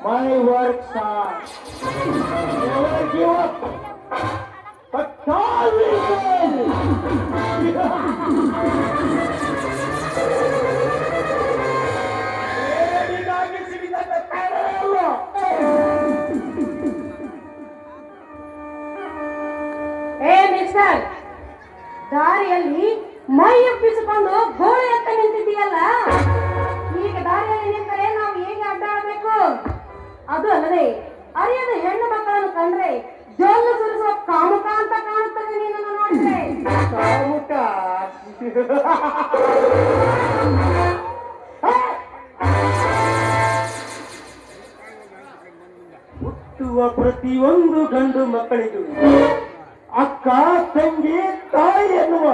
My work, sir. give up. But all will fail. ಏನಿಗಾಗಿ ಸಿಡಿದಂತ ಕಾರಣವಲ್ಲ. Mister, ದಾರಿಯಲ್ಲಿ ಮೈ ಎಪ್ಪಿಸಿಕೊಂಡು ಗೋಳಿ ಅಂತ ನಿಂತಿದ್ದೀಯಲ್ಲ, ಈಗ ದಾರಿಯಲ್ಲಿ ನಿಂತರೆ ನಾವು ಹೇಗೆ ಅಡ್ಡಾಡಬೇಕು? ಅದು ಅಲ್ಲದೆ ಅರಿಯದ ಹೆಣ್ಣು ಮಕ್ಕಳನ್ನು ಕಂಡ್ರೆ ಜೊಲ್ಲು ಸುರಿಸುವ ಕಾಮುಕ ಅಂತ ಕಾಣುತ್ತದೆ ನೀನನ್ನು ನೋಡಿದ್ರೆ. ಕಾಮುಕ ಹುಟ್ಟುವ ಪ್ರತಿಯೊಂದು ಗಂಡು ಮಕ್ಕಳಿಗೂ ಅಕ್ಕ, ತಂಗಿ, ತಾಯಿ ಎನ್ನುವ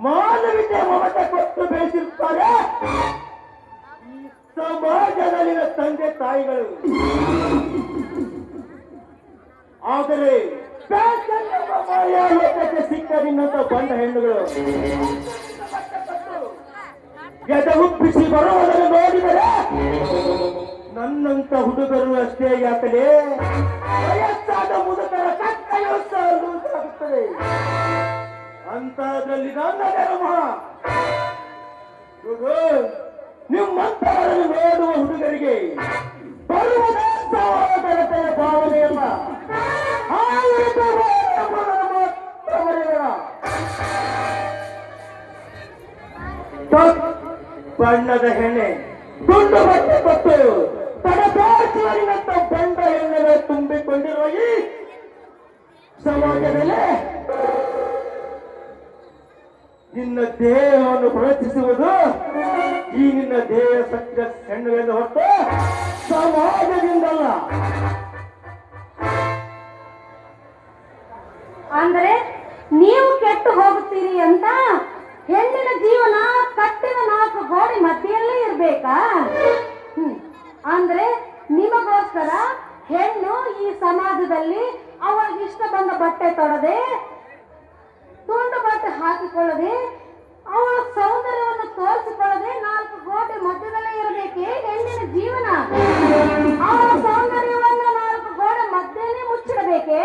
ಮಾನವೀಯ ಮಮತೆ ಕೊಟ್ಟು ಬೆಳೆಸಿರುತ್ತಾರೆ ಈ ಸಮಾಜದಲ್ಲಿನ ತಂದೆ ತಾಯಿಗಳು. ಆದರೆ ಮಾಯಾಲೋಕಕ್ಕೆ ಸಿಕ್ಕ ನಿನ್ನಂತ ಬಂದ ಹೆಣ್ಣುಗಳು ಎದೆ ಉಪ್ಪಿಸಿ ಬರುವುದನ್ನು ನೋಡಿದರೆ ನನ್ನಂತ ಹುಡುಗರು ಅಷ್ಟೇ ಯಾಕಲೇ ವಯಸ್ಸಾದ ಮುದುಕರ ಕಟ್ಟೆಯೂ ಸಾಗುತ್ತದೆ. ಅಂತದ್ರಲ್ಲಿ ನನ್ನ ಧರ್ಮ ನಿಮ್ಮಂತವರನ್ನು ನೋಡುವ ಹುಡುಗರಿಗೆ ಬರುವುದೇ ಸಹೋದರತೆಯ ಭಾವನೆಯಲ್ಲ. ಬಣ್ಣದ ಹೆಣ್ಣೆ ಗುಂಡು ಬಟ್ಟೆ ಕೊಟ್ಟು ತಡಬಾಚಿವರಿನಂತ ಬಂಡ ಹೆಣ್ಣೆ ತುಂಬಿಕೊಂಡಿರುವ ಈ ಸಮಾಜದಲ್ಲಿ ನಿನ್ನ ದೇಹವನ್ನು ಪ್ರಯತ್ನಿಸುವುದು ಈ ನಿನ್ನ ದೇಹ ಸತ್ಯ ಹೆಣ್ಣುವೆಂದು ಹೊರತು ಸಮಾಜದಿಂದಲ್ಲ. ಅಂದ್ರೆ ನೀವು ಕೆಟ್ಟು ಹೋಗುತ್ತೀರಿ ಅಂತ ಹೆಣ್ಣಿನ ಜೀವನ ಕಟ್ಟಿನ 4 ಗೋಡೆ ಮಧ್ಯೆಯಲ್ಲೇ ಇರ್ಬೇಕಾ? ಅಂದ್ರೆ ನಿಮಗೋಸ್ಕರ ಹೆಣ್ಣು ಈ ಸಮಾಜದಲ್ಲಿ ಅವಳಿಗೆ ಇಷ್ಟ ಬಂದ ಬಟ್ಟೆ ತೊಡದೆ, ತುಂಡು ಬಟ್ಟೆ ಹಾಕಿಕೊಳ್ಳದೆ, ಅವಳ ಸೌಂದರ್ಯವನ್ನು ತೋರಿಸಿಕೊಳ್ಳದೆ 4 ಗೋಡೆ ಮಧ್ಯದಲ್ಲೇ ಇರಬೇಕೆ ಹೆಣ್ಣಿನ ಜೀವನ? ಅವಳ ಸೌಂದರ್ಯವನ್ನು 4 ಗೋಡೆ ಮಧ್ಯೆನೇ ಮುಚ್ಚಿಡಬೇಕೆ?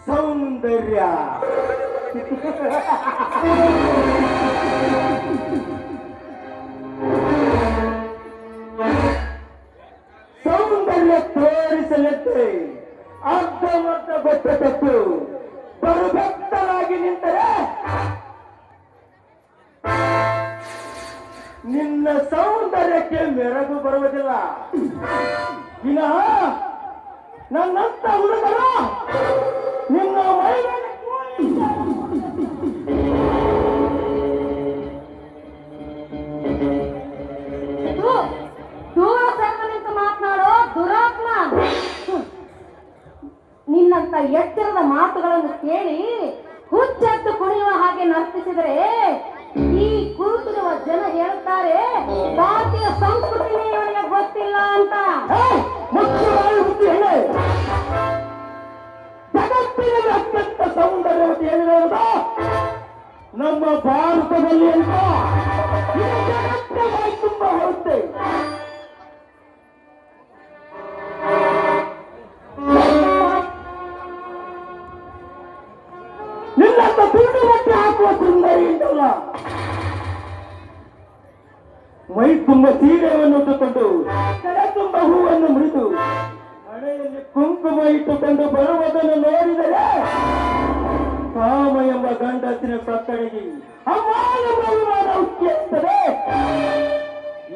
ಸೌಂದರ್ಯ ಸೌಂದರ್ಯ ತೋರಿಸಲಂತೆ ಅರ್ಧಮರ್ಧ ಬಟ್ಟೆ ತಟ್ಟು ಬರುಬೆತ್ತಲಾಗಿ ನಿಂತರೆ ನಿನ್ನ ಸೌಂದರ್ಯಕ್ಕೆ ಮೆರಗು ಬರುವುದಿಲ್ಲ. ವಿನಃ ನನ್ನಂತ ಹುಡುಗರು ನಿನ್ನ ದೂರ ಸೆರಗ ನಿಂತು ಮಾತನಾಡೋ ದುರಾತ್ಮ. ನಿನ್ನಂತ ಎಚ್ಚರದ ಮಾತುಗಳನ್ನು ಕೇಳಿ ಹುಚ್ಚೆತ್ತು ಕುಣಿಯುವ ಹಾಗೆ ನರ್ತಿಸಿದರೆ ಈ ಕೂತಿರುವ ಜನ ಹೇಳ್ತಾರೆ ಭಾರತೀಯ ಸಂಸ್ಕೃತಿನೇ ಇವನಿಗೆ ಗೊತ್ತಿಲ್ಲ ಅಂತ. ಜಗತ್ತಿನಲ್ಲಿ ಅತ್ಯಂತ ಸೌಂದರ್ಯವತಿ ಹೇಳಿರುವುದು ನಮ್ಮ ಭಾರತದಲ್ಲಿ ಅಂತ ಜಗತ್ತೇ ಬಾಯಿ ತುಂಬ ಹೊರತೆ. ನಿನ್ನಂತ ತುಂಡು ಬಟ್ಟೆ ಹಾಕುವ ಸುಂದರಿ ಇದ್ದಲ್ಲ, ಮೈ ತುಂಬ ಸೀರೆಯನ್ನು ಉಟ್ಟುಕೊಂಡು ತಲೆ ತುಂಬ ಹೂವನ್ನು ಮುರಿದು ಹಣೆಯಲ್ಲಿ ಕುಂಕುಮ ಇಟ್ಟುಕೊಂಡು ಬರುವುದನ್ನು ನೋಡಿದರೆ ಕಾಮ ಎಂಬ ಗಂಡಸಿನ ಸಕ್ಕಡೆಗೆ ಅಮಾನ ಉಕ್ಕೇರ್ತದೆ.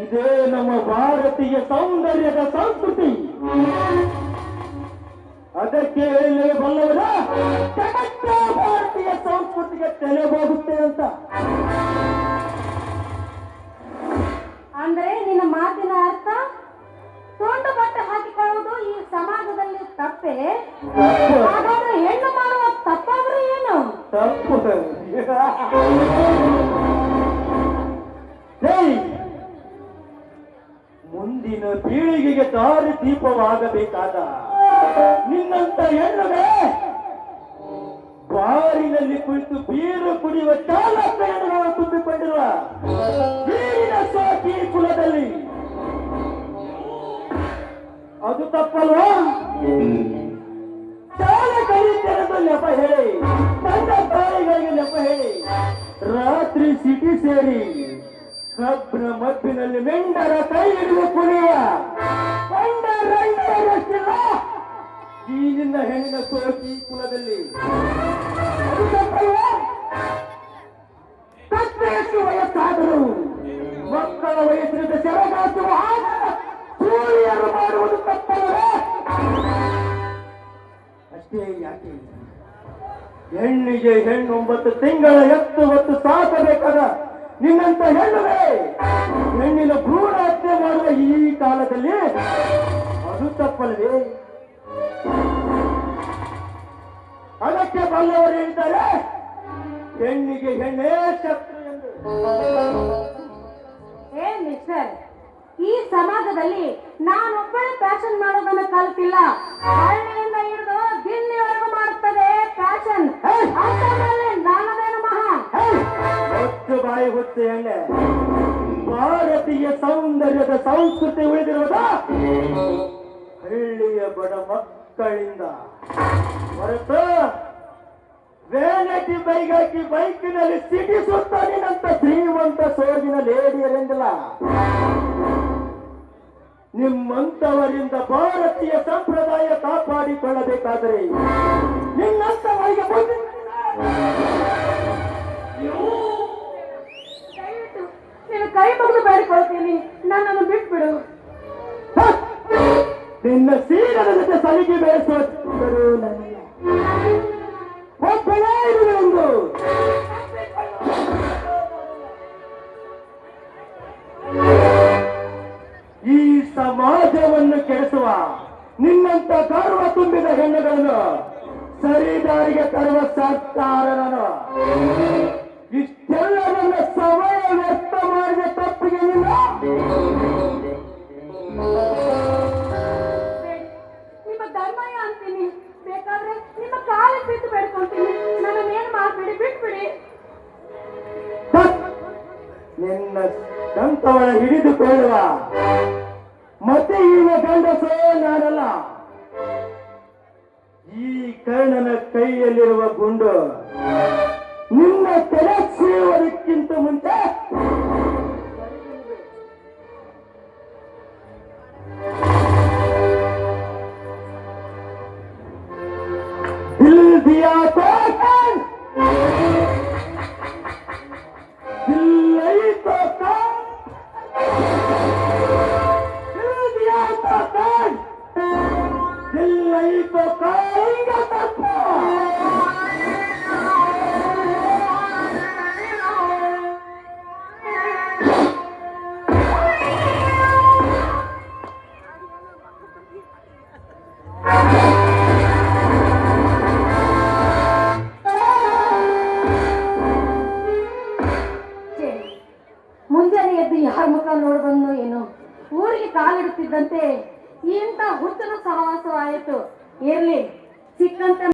ಇದೇ ನಮ್ಮ ಭಾರತೀಯ ಸೌಂದರ್ಯದ ಸಂಸ್ಕೃತಿ. ಅದಕ್ಕೆ ಬಲ್ಲವರ ಜಗತ್ತ ಭಾರತೀಯ ಸಂಸ್ಕೃತಿಗೆ ತಲೆ ಹೋಗುತ್ತೆ ಅಂತ. ಅಂದ್ರೆ ನಿನ್ನ ಮಾತಿನ ಅರ್ಥ ತುಂಡು ಬಟ್ಟೆ ಹಾಕಿಕೊಳ್ಳುವುದು ಈ ಸಮಾಜದಲ್ಲಿ ತಪ್ಪೇ? ಹಾಗಾದ್ರೆ ಹೆಣ್ಣು ಮಾಡುವ ತಪ್ಪಾದ್ರೆ ಏನು? ತಪ್ಪು ಮುಂದಿನ ಪೀಳಿಗೆಗೆ ದಾರಿ ದೀಪವಾಗಬೇಕಾದ ನಿನ್ನಂತ ಹೆಣ್ಣುಗಳೇ ಬಾರಿನಲ್ಲಿ ಕುಳಿತು ಬೀರು ಕುಡಿಯುವ ಚಾಲಕ ಹೆಣ್ಣುಗಳು ತುಂಬಿಕೊಂಡಿರುವ ಬೀರಿನ ಸೋಕಿ ಕುಲದಲ್ಲಿ ಅದು ತಪ್ಪಲ್ವಾ? ಶಾಲೆ ಕಲಿಯುತ್ತೇನೆಂದು ನೆಪ ಹೇಳಿ, ತಂದೆ ತಾಯಿಗಳಿಗೆ ನೆಪ ಹೇಳಿ, ರಾತ್ರಿ ಸಿಟಿ ಸೇರಿ ಕಬ್ಬಿನ ಮಬ್ಬಿನಲ್ಲಿ ಮೆಂಡರ ಕೈ ಹಿಡಿದು ಕುಣಿಯ ರಂಡರಷ್ಟಿಲ್ಲ ಈ ನಿನ್ನ ಹೆಣ್ಣಿನ ಸೋಕಿ ಕುಲದಲ್ಲಿ. ಅದು ತಪ್ಪಲ್ವಾ? ಕತ್ತೆಯಷ್ಟು ವಯಸ್ಸಾದರೂ ಮಕ್ಕಳ ವಯಸ್ಸಿನಿಂದ ಸೆರಗಾಸುವ ಸೂರ್ಯರು ಮಾಡುವುದು ತಪ್ಪಲ್ಲವೇ? ಅಷ್ಟೇ ಯಾಕೆ ಹೆಣ್ಣಿಗೆ ಹೆಣ್ಣು 9 ತಿಂಗಳ ಎತ್ತು ಹೊತ್ತು ಸಾಕಬೇಕಾದ ನಿನ್ನಂತ ಹೆಣ್ಣುವೇ ಹೆಣ್ಣಿನ ಭ್ರೂಣ ಹತ್ಯೆ ಮಾಡುವ ಈ ಕಾಲದಲ್ಲಿ ಅದು ತಪ್ಪಲ್ವೇ? ಅದಕ್ಕೆ ಬಲ್ಲವರು ಹೇಳಿದ್ದಾರೆ, ಹೆಣ್ಣಿಗೆ ಹೆಣ್ಣೇ ಶತ್ರು ಎಂದು. ಏ ಮಿಸ್ಟರ್, ಈ ಸಮಾಜದಲ್ಲಿ ನಾನೊಬ್ಬಳೇ ಫ್ಯಾಷನ್ ಮಾಡೋದನ್ನ ಕಲ್ತಿಲ್ಲ. ಹಳ್ಳಿಯಿಂದ ಹಿಡಿದು ದಿಲ್ಲಿವರೆಗೂ ಮಾಡುತ್ತದೆ ಫ್ಯಾಷನ್. ಅಂತದ್ರಲ್ಲಿ ನಾನದೇನು ಮಹಾ? ಹೊತ್ತು ಬಾಯಿ ಹೊತ್ತು ಹೆಣ್ಣೆ, ಭಾರತೀಯ ಸೌಂದರ್ಯದ ಸಂಸ್ಕೃತಿ ಉಳಿದಿರುವುದ ಹಳ್ಳಿಯ ಬಡ ಮಕ್ಕಳಿಂದ ಹೊರತು ವೇನಟಿ ಬೈಗಾಕಿ ಬೈಕಿನಲ್ಲಿ ಸಿಟಿ ಸುತ್ತಾನಿನಂತ ಶ್ರೀಮಂತ ಸೋಗಿನ ಲೇಡಿಯರೆಂದಿಲ್ಲ. ನಿಮ್ಮಂತವರಿಂದ ಭಾರತೀಯ ಸಂಪ್ರದಾಯ ಕಾಪಾಡಿಕೊಳ್ಳಬೇಕಾದರೆ ನಿನ್ನಂತವರಿಗೆ ದಯವಿಟ್ಟು ನೀನು ಕೈ ಮುಗಿದು ಬೇಡಿಕೊಳ್ತೀನಿ, ನನ್ನನ್ನು ಬಿಟ್ಬಿಡು. ನಿನ್ನ ಸೀರದ ಜೊತೆ ಸಲಿಗೆ ಬೆಳೆಸುವರು ನನಗೆ ಒಬ್ಬಳೇ ಇರುವೆಂದು. ಈ ಸಮಾಜವನ್ನು ಕೆಡಿಸುವ ನಿನ್ನಂತ ಗರ್ವ ತುಂಬಿದ ಹೆಣ್ಣುಗಳನ್ನು ಸರಿದಾರಿಗೆ ತರುವ ಸರ್ಕಾರ ನಾನು. ಇಷ್ಟೆಲ್ಲ ನನ್ನ ಸಮಯ ವ್ಯರ್ಥ ಮಾಡಿದ ತಪ್ಪಿಗೆ ನಿನ್ನ ನಿಮ್ಮ ಧರ್ಮಯ್ಯ ಅಂತೀನಿ, ಬೇಕಾದ್ರೆ ನಿಮ್ಮ ಕಾಲಿಗೆ ಬಿದ್ದು ಬೇಡ್ಕೊಳ್ತೀನಿ, ನನ್ನನ್ನೇನು ಮಾಡ್ಬೇಡಿ, ಬಿಟ್ಬಿಡಿ. ನಿನ್ನ ದಂತವಳ ಹಿಡಿದುಕೊಳ್ಳುವ ಮತ್ತೆ ಈಗ ಗಂಡಸೋ ನಾನಲ್ಲ. ಈ ಕರ್ಣನ ಕೈಯಲ್ಲಿರುವ ಗುಂಡು ನಿನ್ನ ತಲೆ ಸೀಳುವುದಕ್ಕಿಂತ ಮುಂಚೆ दिल दिया तो कौन, दिल नहीं तो कौन, दिल दिया तो कौन, दिल नहीं तो कहेंगे तब। ಮುಂಜಾನೆ ಎದ್ದು ಯಾರ ಮುಖ ನೋಡ್ಬಂದು ಏನು ಊರಿಗೆ ಕಾಲಿಡುತ್ತಿದ್ದಂತೆ ಇಂಥ ಹುಚ್ಚನ ಸಹವಾಸವಾಯಿತು. ಇರ್ಲಿ, ಸಿಕ್ಕಂತ